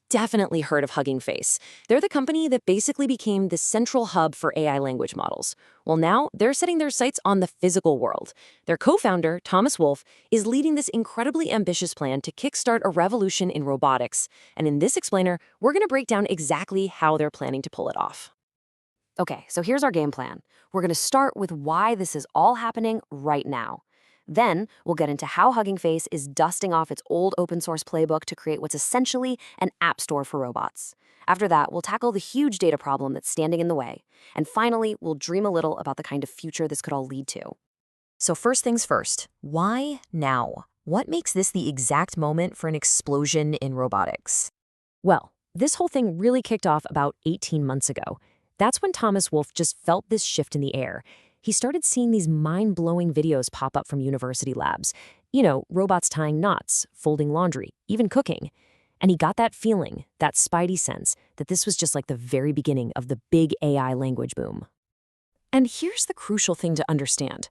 definitely heard of Hugging Face. They're the company that basically became the central hub for AI language models. Well, now they're setting their sights on the physical world. Their co-founder, Thomas Wolfe, is leading this incredibly ambitious plan to kickstart a revolution in robotics. And in this explainer, we're going to break down exactly how they're planning to pull it off. Okay, so here's our game plan. We're going to start with why this is all happening right now. Then, we'll get into how Hugging Face is dusting off its old open source playbook to create what's essentially an app store for robots. After that, we'll tackle the huge data problem that's standing in the way. And finally, we'll dream a little about the kind of future this could all lead to. So first things first, why now? What makes this the exact moment for an explosion in robotics? Well, this whole thing really kicked off about 18 months ago. That's when Thomas Wolfe just felt this shift in the air. He started seeing these mind-blowing videos pop up from university labs. You know, robots tying knots, folding laundry, even cooking. And he got that feeling, that spidey sense, that this was just like the very beginning of the big AI language boom. And here's the crucial thing to understand.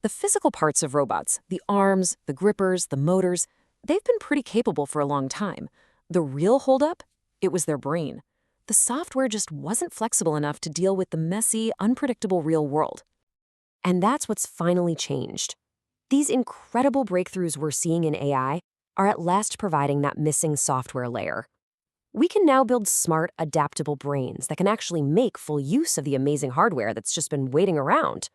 The physical parts of robots, the arms, the grippers, the motors, they've been pretty capable for a long time. The real holdup? It was their brain. The software just wasn't flexible enough to deal with the messy, unpredictable real world. And that's what's finally changed. These incredible breakthroughs we're seeing in AI are at last providing that missing software layer. We can now build smart, adaptable brains that can actually make full use of the amazing hardware that's just been waiting around.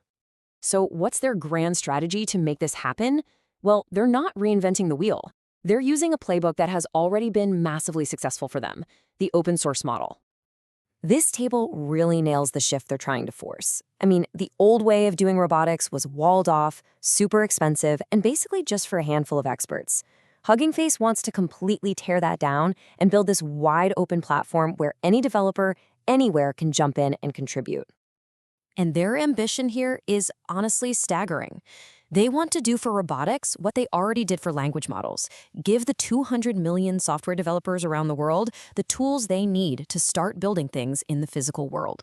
So what's their grand strategy to make this happen? Well, they're not reinventing the wheel. They're using a playbook that has already been massively successful for them, the open source model. This table really nails the shift they're trying to force. I mean, the old way of doing robotics was walled off, super expensive, and basically just for a handful of experts. Hugging Face wants to completely tear that down and build this wide open platform where any developer, anywhere can jump in and contribute. And their ambition here is honestly staggering. They want to do for robotics what they already did for language models. Give the 200 million software developers around the world the tools they need to start building things in the physical world.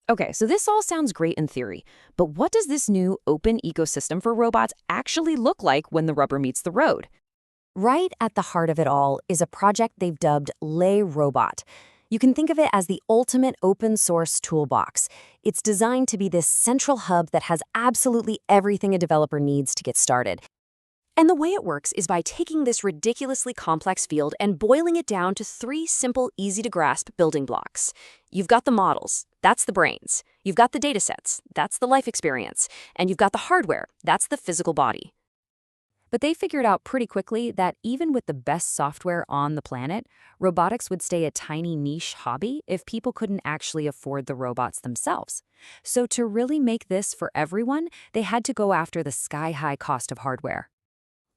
Okay, so this all sounds great in theory, but what does this new open ecosystem for robots actually look like when the rubber meets the road? Right at the heart of it all is a project they've dubbed Lay Robot. You can think of it as the ultimate open source toolbox. It's designed to be this central hub that has absolutely everything a developer needs to get started. And the way it works is by taking this ridiculously complex field and boiling it down to 3 simple, easy-to-grasp building blocks. You've got the models, that's the brains. You've got the datasets, that's the life experience. And you've got the hardware, that's the physical body. But they figured out pretty quickly that even with the best software on the planet, robotics would stay a tiny niche hobby if people couldn't actually afford the robots themselves. So to really make this for everyone, they had to go after the sky-high cost of hardware.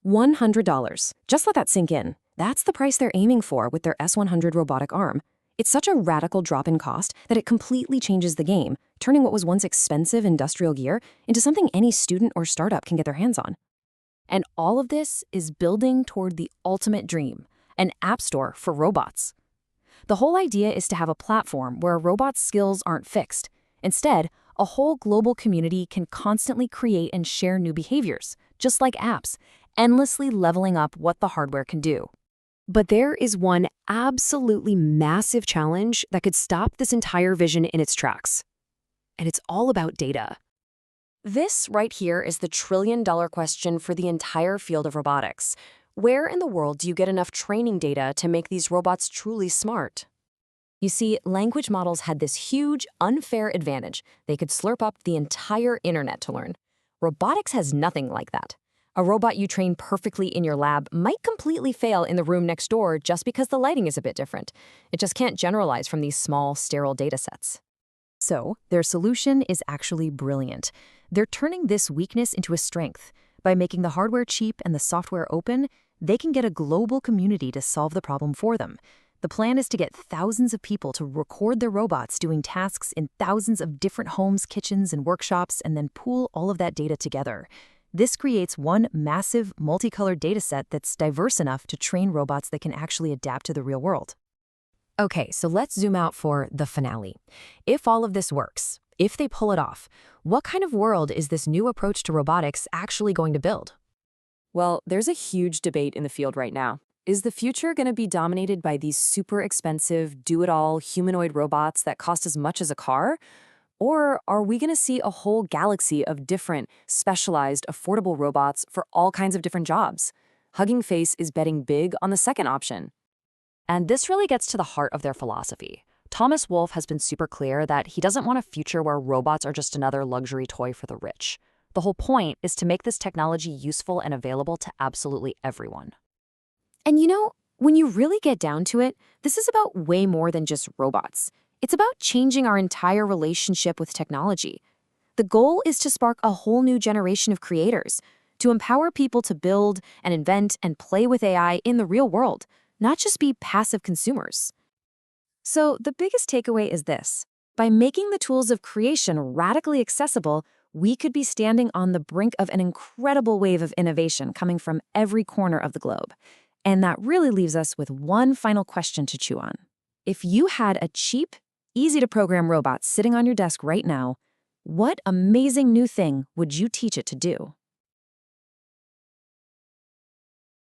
$100. Just let that sink in. That's the price they're aiming for with their S100 robotic arm. It's such a radical drop in cost that it completely changes the game, turning what was once expensive industrial gear into something any student or startup can get their hands on. And all of this is building toward the ultimate dream, an app store for robots. The whole idea is to have a platform where a robot's skills aren't fixed. Instead, a whole global community can constantly create and share new behaviors, just like apps, endlessly leveling up what the hardware can do. But there is one absolutely massive challenge that could stop this entire vision in its tracks. And it's all about data. This right here is the trillion-dollar question for the entire field of robotics. Where in the world do you get enough training data to make these robots truly smart? You see, language models had this huge, unfair advantage. They could slurp up the entire internet to learn. Robotics has nothing like that. A robot you train perfectly in your lab might completely fail in the room next door just because the lighting is a bit different. It just can't generalize from these small, sterile datasets. So, their solution is actually brilliant. They're turning this weakness into a strength. By making the hardware cheap and the software open, they can get a global community to solve the problem for them. The plan is to get thousands of people to record their robots doing tasks in thousands of different homes, kitchens, and workshops, and then pool all of that data together. This creates one massive, multicolored dataset that's diverse enough to train robots that can actually adapt to the real world. Okay, so let's zoom out for the finale. If all of this works, if they pull it off, what kind of world is this new approach to robotics actually going to build? Well, there's a huge debate in the field right now. Is the future going to be dominated by these super expensive, do-it-all humanoid robots that cost as much as a car? Or are we going to see a whole galaxy of different, specialized, affordable robots for all kinds of different jobs? Hugging Face is betting big on the second option. And this really gets to the heart of their philosophy. Thomas Wolfe has been super clear that he doesn't want a future where robots are just another luxury toy for the rich. The whole point is to make this technology useful and available to absolutely everyone. And when you really get down to it, this is about way more than just robots. It's about changing our entire relationship with technology. The goal is to spark a whole new generation of creators, to empower people to build and invent and play with AI in the real world, not just be passive consumers. So the biggest takeaway is this. By making the tools of creation radically accessible, we could be standing on the brink of an incredible wave of innovation coming from every corner of the globe. And that really leaves us with one final question to chew on. If you had a cheap, easy-to-program robot sitting on your desk right now, what amazing new thing would you teach it to do?